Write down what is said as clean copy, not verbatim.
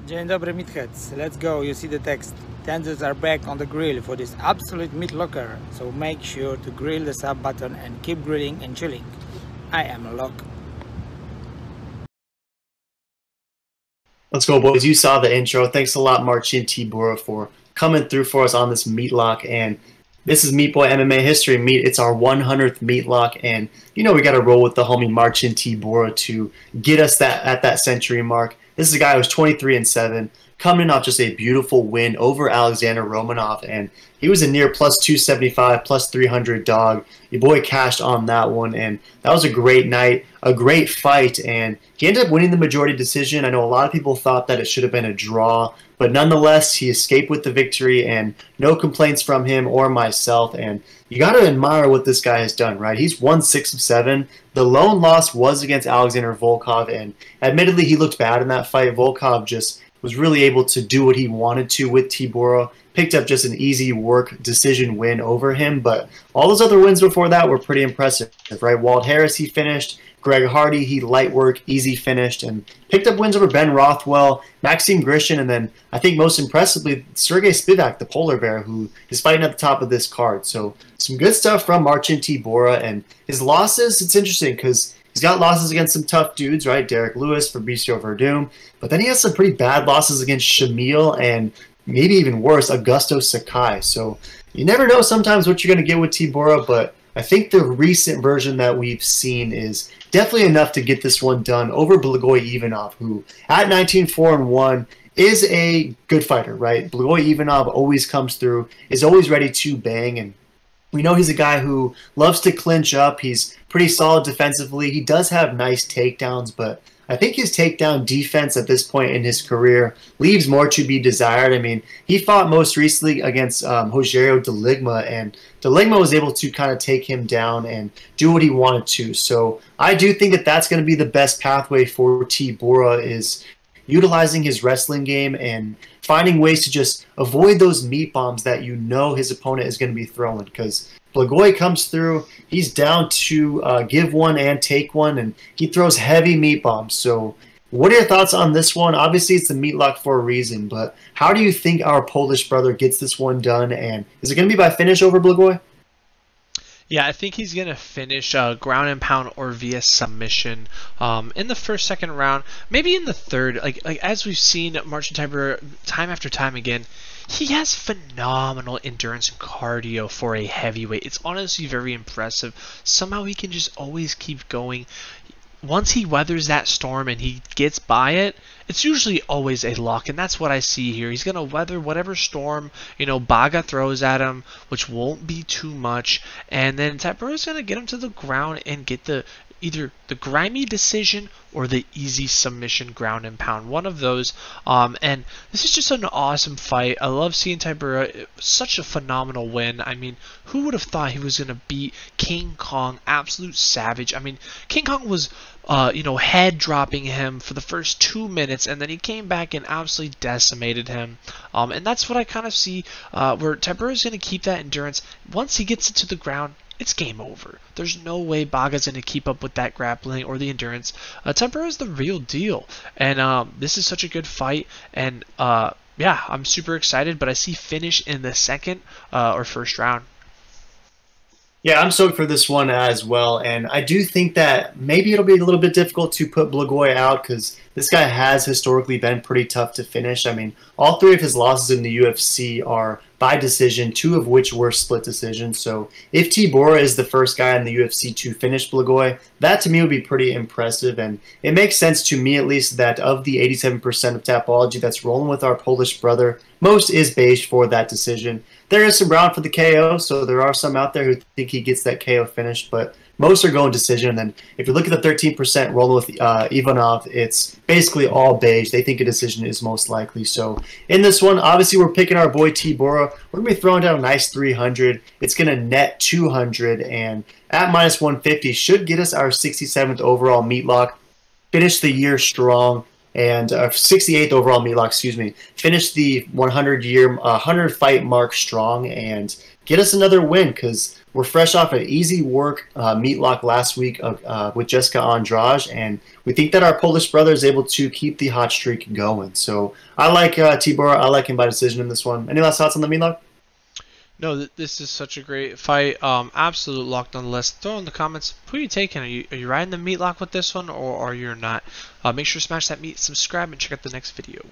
Dzień dobry meatheads, let's go, you see the text. Tenders are back on the grill for this absolute meat locker, so make sure to grill the sub button and keep grilling and chilling. I am Lock. Let's go, boys. You saw the intro. Thanks a lot, Marcin Tybura, for coming through for us on this Meatlock. And this is Meat Boy MMA history. It's our 100th Meatlock, and you know we got to roll with the homie Marcin Tybura to get us at that century mark. This is a guy who's 23-7, coming off just a beautiful win over Alexander Romanov, and he was a near plus 275, plus 300 dog. Your boy cashed on that one, and that was a great night, a great fight, and he ended up winning the majority decision. I know a lot of people thought that it should have been a draw, but nonetheless, he escaped with the victory, and no complaints from him or myself. And you got to admire what this guy has done, right? He's won 6 of 7. The lone loss was against Alexander Volkov, and admittedly, he looked bad in that fight. Volkov just was really able to do what he wanted to with Tybura. Picked up just an easy work decision win over him, but all those other wins before that were pretty impressive, right? Walt Harris, he finished. Greg Hardy, he light work, easy finished, and picked up wins over Ben Rothwell, Maxim Grishin, and then I think most impressively, Sergey Spivak, the polar bear, who is fighting at the top of this card. So some good stuff from Marcin Tybura, and his losses, it's interesting because he's got losses against some tough dudes, right? Derek Lewis, Fabricio Verdum, but then he has some pretty bad losses against Shamil and maybe even worse, Augusto Sakai. So you never know sometimes what you're going to get with Tybura, but I think the recent version that we've seen is definitely enough to get this one done over Blagoy Ivanov, who at 19-4-1 is a good fighter, right? Blagoy Ivanov always comes through, is always ready to bang, and we know he's a guy who loves to clinch up. He's pretty solid defensively. He does have nice takedowns, but I think his takedown defense at this point in his career leaves more to be desired. I mean, he fought most recently against Rogerio de Ligma, and de Ligma was able to kind of take him down and do what he wanted to. So I do think that that's going to be the best pathway for Tybura, is utilizing his wrestling game and finding ways to just avoid those meat bombs that you know his opponent is going to be throwing, because Blagoy comes through, he's down to give one and take one, and he throws heavy meat bombs. So what are your thoughts on this one? Obviously, it's the Meatlock for a reason, but how do you think our Polish brother gets this one done, and is it going to be by finish over Blagoy? Yeah, I think he's going to finish ground and pound or via submission in the first, second round, maybe in the third. Like as we've seen Marcin Tybura time after time again, he has phenomenal endurance and cardio for a heavyweight. It's honestly very impressive. Somehow he can just always keep going. Once he weathers that storm and he gets by it, it's usually always a lock, and that's what I see here. He's going to weather whatever storm, Baga throws at him, which won't be too much, and then Tybura's going to get him to the ground and get either the grimy decision or the easy submission ground and pound, one of those. And this is just an awesome fight. I love seeing Tybura. Such a phenomenal win. I mean, who would have thought he was going to beat King Kong, absolute savage. I mean, King Kong was head dropping him for the first 2 minutes, and then he came back and absolutely decimated him. And that's what I kind of see where Tybura is going to keep that endurance. Once he gets it to the ground, it's game over. There's no way Baga's going to keep up with that grappling or the endurance. Tybura is the real deal, and this is such a good fight. And yeah, I'm super excited, but I see finish in the second or first round. Yeah, I'm stoked for this one as well, and I do think that maybe it'll be a little bit difficult to put Blagoy out because this guy has historically been pretty tough to finish. I mean, all 3 of his losses in the UFC are by decision, 2 of which were split decisions. So if Tybura is the first guy in the UFC to finish Blagoy, that to me would be pretty impressive, and it makes sense to me at least that of the 87% of Tapology that's rolling with our Polish brother, most is beige for that decision. There is some brown for the KO, so there are some out there who think he gets that KO finished, but most are going decision. And then if you look at the 13% rolling with Ivanov, it's basically all beige. They think a decision is most likely. So in this one, obviously we're picking our boy Tybura. We're going to be throwing down a nice 300. It's going to net 200, and at -150 should get us our 67th overall Meatlock. Finish the year strong. and 68th overall meatlock, excuse me. Finish the 100 fight mark strong and get us another win, because we're fresh off an easy work meatlock last week with Jessica Andrade, and we think that our Polish brother is able to keep the hot streak going. So I like Tybura. I like him by decision in this one. Any last thoughts on the meatlock? No, this is such a great fight. Absolute lock nonetheless. Throw in the comments who are you taking. Are you riding the meatlock with this one, or are you not? Make sure to smash that subscribe, and check out the next video.